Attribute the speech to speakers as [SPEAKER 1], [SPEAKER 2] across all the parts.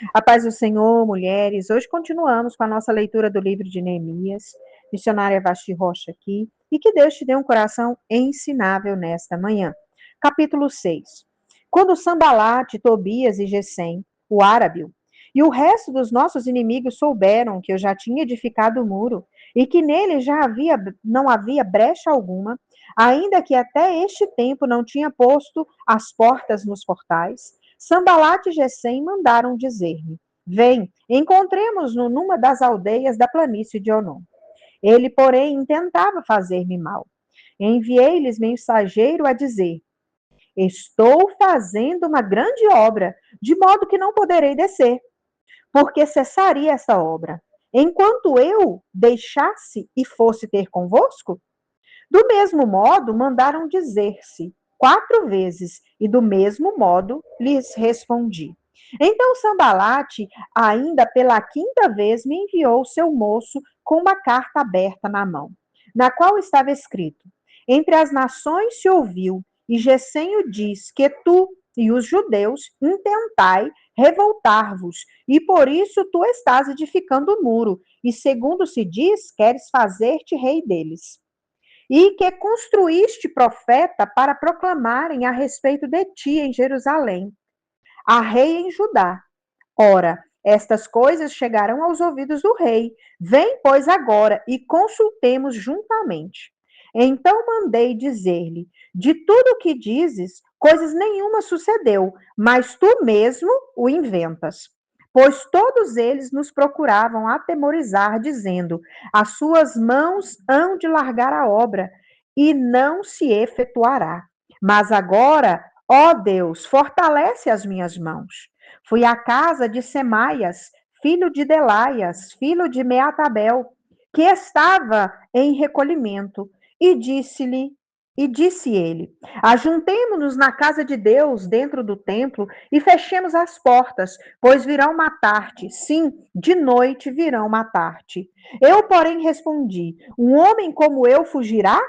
[SPEAKER 1] A paz do Senhor, mulheres. Hoje continuamos com a nossa leitura do livro de Neemias. Missionária Vasti Rocha aqui. E que Deus te dê um coração ensinável nesta manhã. Capítulo 6. Quando Sambalate, Tobias e Gesem, o árabe, e o resto dos nossos inimigos souberam que eu já tinha edificado o muro e que nele não havia brecha alguma, ainda que até este tempo não tinha posto as portas nos portais, Sambalat e Gesem mandaram dizer-me: Vem, encontremos-nos numa das aldeias da planície de Onom. Ele, porém, intentava fazer-me mal. Enviei-lhes mensageiro a dizer: Estou fazendo uma grande obra, de modo que não poderei descer, porque cessaria essa obra, enquanto eu deixasse e fosse ter convosco? Do mesmo modo, mandaram dizer-se 4 vezes, e do mesmo modo lhes respondi. Então Sambalate, ainda pela 5ª vez, me enviou seu moço com uma carta aberta na mão, na qual estava escrito: Entre as nações se ouviu, e Gesem diz que tu e os judeus intentai revoltar-vos, e por isso tu estás edificando o muro, e segundo se diz, queres fazer-te rei deles e que construíste profeta para proclamarem a respeito de ti em Jerusalém, a rei em Judá. Ora, estas coisas chegarão aos ouvidos do rei. Vem, pois, agora e consultemos juntamente. Então mandei dizer-lhe: De tudo o que dizes, coisas nenhuma sucedeu, mas tu mesmo o inventas. Pois todos eles nos procuravam atemorizar, dizendo: As suas mãos hão de largar a obra, e não se efetuará. Mas agora, ó Deus, fortalece as minhas mãos. Fui à casa de Semaias, filho de Delaias, filho de Meatabel, que estava em recolhimento, e disse ele: Ajuntemo-nos na casa de Deus, dentro do templo, e fechemos as portas, pois virão matar-te. Sim, de noite virão matar-te. Eu, porém, respondi: Um homem como eu fugirá?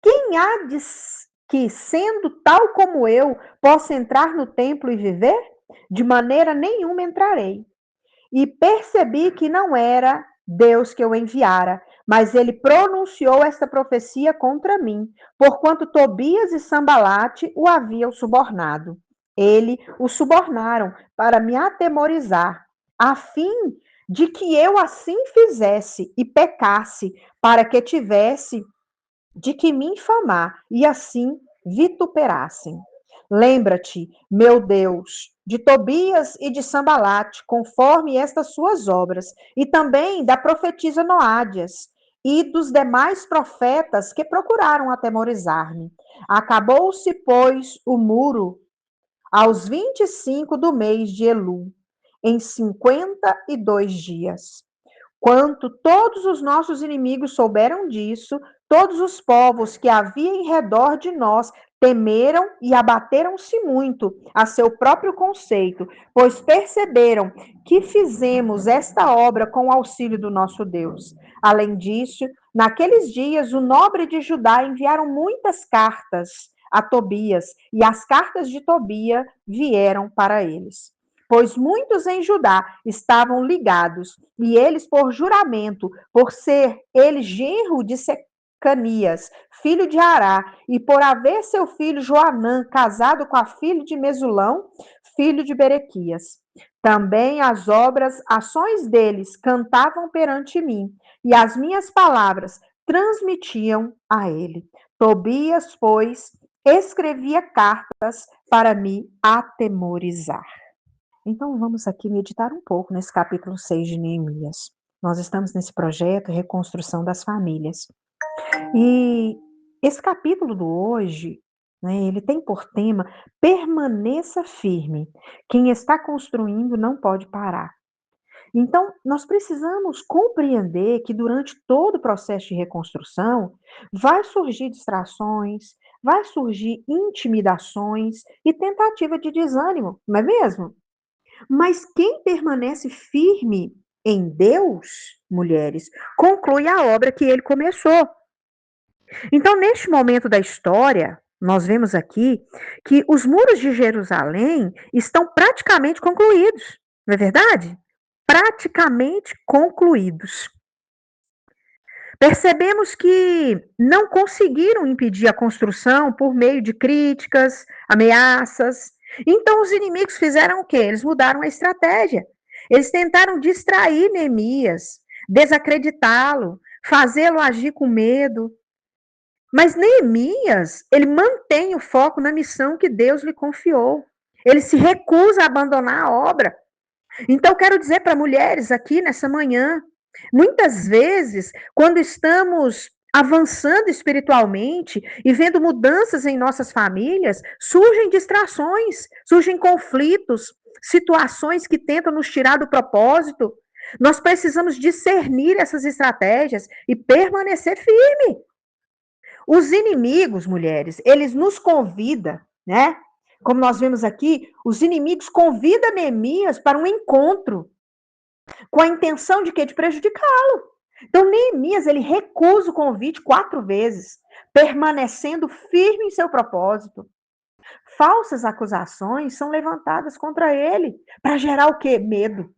[SPEAKER 1] Quem há de que, sendo tal como eu, possa entrar no templo e viver? De maneira nenhuma entrarei. E percebi que não era Deus que eu enviara, mas ele pronunciou esta profecia contra mim, porquanto Tobias e Sambalate o haviam subornado. Ele o subornaram para me atemorizar, a fim de que eu assim fizesse e pecasse, para que tivesse de que me infamar e assim vituperassem. Lembra-te, meu Deus, de Tobias e de Sambalate, conforme estas suas obras, e também da profetisa Noádias e dos demais profetas que procuraram atemorizar-me. Acabou-se, pois, o muro aos 25 do mês de Elu, em 52 dias. Quanto todos os nossos inimigos souberam disso, todos os povos que havia em redor de nós temeram e abateram-se muito a seu próprio conceito, pois perceberam que fizemos esta obra com o auxílio do nosso Deus. Além disso, naqueles dias, o nobre de Judá enviaram muitas cartas a Tobias, e as cartas de Tobia vieram para eles. Pois muitos em Judá estavam ligados, e eles, por juramento, por ser ele genro de Secanias, filho de Ará, e por haver seu filho Joanã casado com a filha de Mesulão, filho de Berequias. Também ações deles cantavam perante mim, e as minhas palavras transmitiam a ele. Tobias, pois, escrevia cartas para me atemorizar. Então, vamos aqui meditar um pouco nesse capítulo 6 de Neemias. Nós estamos nesse projeto Reconstrução das Famílias. E esse capítulo do hoje, né, ele tem por tema permaneça firme. Quem está construindo não pode parar. Então, nós precisamos compreender que durante todo o processo de reconstrução vai surgir distrações, vai surgir intimidações e tentativa de desânimo, não é mesmo? Mas quem permanece firme em Deus, mulheres, conclui a obra que ele começou. Então, neste momento da história, nós vemos aqui que os muros de Jerusalém estão praticamente concluídos. não é verdade? Praticamente concluídos. Percebemos que não conseguiram impedir a construção por meio de críticas, ameaças. Então, os inimigos fizeram o quê? Eles mudaram a estratégia. Eles tentaram distrair Neemias, desacreditá-lo, fazê-lo agir com medo. Mas Neemias, ele mantém o foco na missão que Deus lhe confiou. Ele se recusa a abandonar a obra. Então, quero dizer para mulheres aqui nessa manhã, muitas vezes, quando estamos avançando espiritualmente e vendo mudanças em nossas famílias, surgem distrações, surgem conflitos, situações que tentam nos tirar do propósito. Nós precisamos discernir essas estratégias e permanecer firme. Os inimigos, mulheres, eles nos convidam, né? Como nós vemos aqui, os inimigos convidam Neemias para um encontro com a intenção de quê? De prejudicá-lo. Então, Neemias, ele recusa o convite 4 vezes, permanecendo firme em seu propósito. Falsas acusações são levantadas contra ele, para gerar o quê? Medo,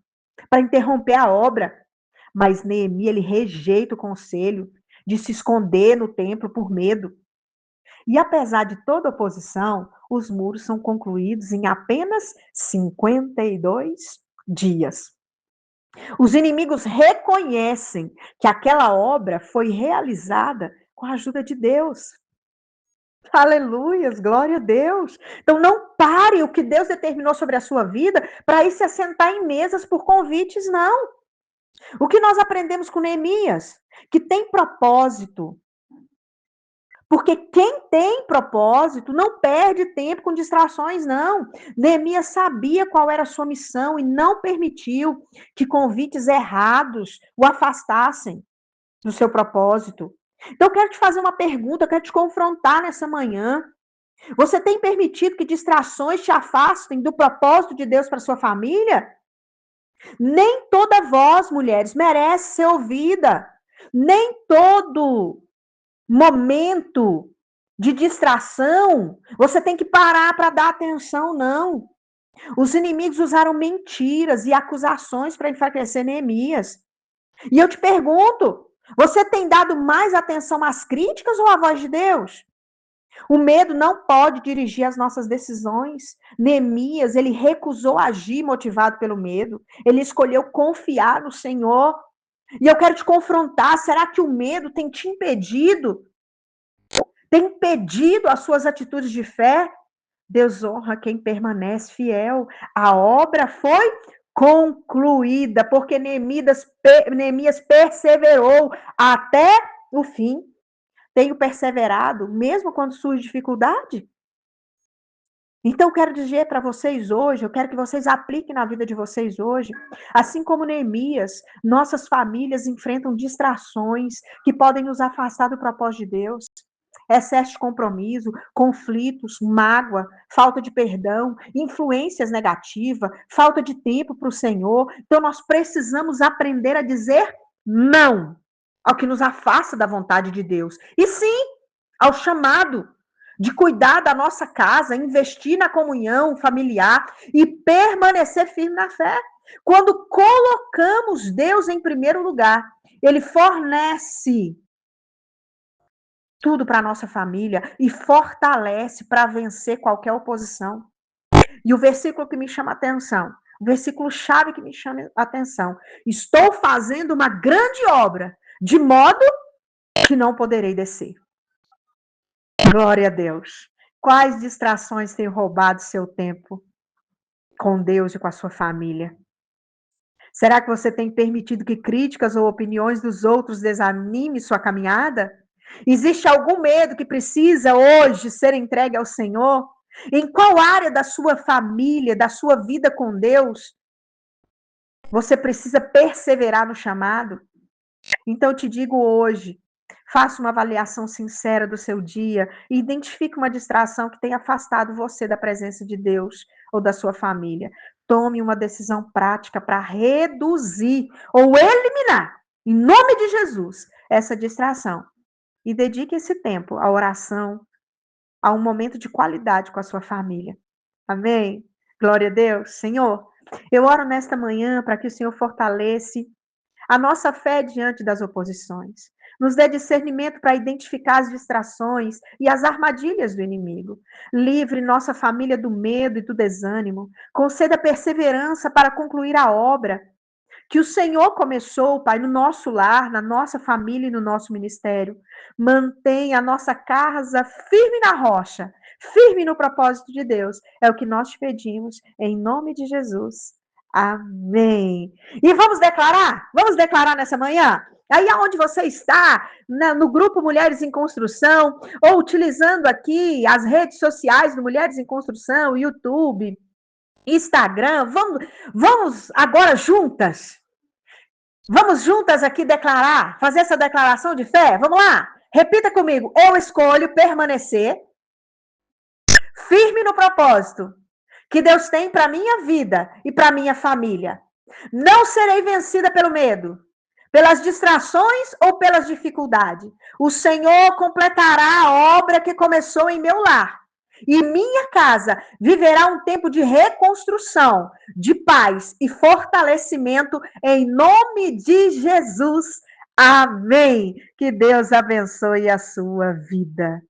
[SPEAKER 1] para interromper a obra. Mas Neemias, ele rejeita o conselho de se esconder no templo por medo. E apesar de toda oposição, os muros são concluídos em apenas 52 dias. Os inimigos reconhecem que aquela obra foi realizada com a ajuda de Deus. Aleluias, glória a Deus. Então não pare o que Deus determinou sobre a sua vida para ir se assentar em mesas por convites, não. O que nós aprendemos com Neemias? Que tem propósito. Porque quem tem propósito não perde tempo com distrações, não. Neemias sabia qual era a sua missão e não permitiu que convites errados o afastassem do seu propósito. Então, eu quero te fazer uma pergunta, eu quero te confrontar nessa manhã. Você tem permitido que distrações te afastem do propósito de Deus para sua família? Nem toda voz, mulheres, merece ser ouvida. Nem todo momento de distração, você tem que parar para dar atenção, não. Os inimigos usaram mentiras e acusações para enfraquecer Neemias. E eu te pergunto, você tem dado mais atenção às críticas ou à voz de Deus? O medo não pode dirigir as nossas decisões. Neemias, ele recusou agir motivado pelo medo. Ele escolheu confiar no Senhor. E eu quero te confrontar, será que o medo tem te impedido as suas atitudes de fé? Deus honra quem permanece fiel. A obra foi concluída, porque Neemias perseverou até o fim. Tenho perseverado, mesmo quando surge dificuldade? Então, eu quero dizer para vocês hoje, eu quero que vocês apliquem na vida de vocês hoje, assim como Neemias, nossas famílias enfrentam distrações que podem nos afastar do propósito de Deus. Excesso de compromisso, conflitos, mágoa, falta de perdão, influências negativas, falta de tempo para o Senhor. Então, nós precisamos aprender a dizer não ao que nos afasta da vontade de Deus. E sim, ao chamado de cuidar da nossa casa, investir na comunhão familiar e permanecer firme na fé. Quando colocamos Deus em primeiro lugar, Ele fornece tudo para a nossa família e fortalece para vencer qualquer oposição. E o versículo que me chama a atenção, o versículo chave que me chama a atenção: estou fazendo uma grande obra, de modo que não poderei descer. Glória a Deus. Quais distrações têm roubado seu tempo com Deus e com a sua família? Será que você tem permitido que críticas ou opiniões dos outros desanime sua caminhada? Existe algum medo que precisa hoje ser entregue ao Senhor? Em qual área da sua família, da sua vida com Deus, você precisa perseverar no chamado? Então, eu te digo hoje, faça uma avaliação sincera do seu dia e identifique uma distração que tenha afastado você da presença de Deus ou da sua família. Tome uma decisão prática para reduzir ou eliminar, em nome de Jesus, essa distração. E dedique esse tempo à oração, a um momento de qualidade com a sua família. Amém? Glória a Deus. Senhor, Eu oro nesta manhã para que o Senhor fortaleça a nossa fé diante das oposições. Nos dê discernimento para identificar as distrações e as armadilhas do inimigo. Livre nossa família do medo e do desânimo. Conceda perseverança para concluir a obra que o Senhor começou, Pai, no nosso lar, na nossa família e no nosso ministério. Mantenha a nossa casa firme na rocha, firme no propósito de Deus. É o que nós te pedimos, em nome de Jesus. Amém. E vamos declarar nessa manhã? Aí aonde você está, no grupo Mulheres em Construção, ou utilizando aqui as redes sociais do Mulheres em Construção, YouTube, Instagram, vamos agora juntas. Vamos juntas aqui declarar, fazer essa declaração de fé? Vamos lá? Repita comigo. Eu escolho permanecer firme no propósito que Deus tem para minha vida e para minha família. Não serei vencida pelo medo, pelas distrações ou pelas dificuldades. O Senhor completará a obra que começou em meu lar. E minha casa viverá um tempo de reconstrução, de paz e fortalecimento em nome de Jesus. Amém. Que Deus abençoe a sua vida.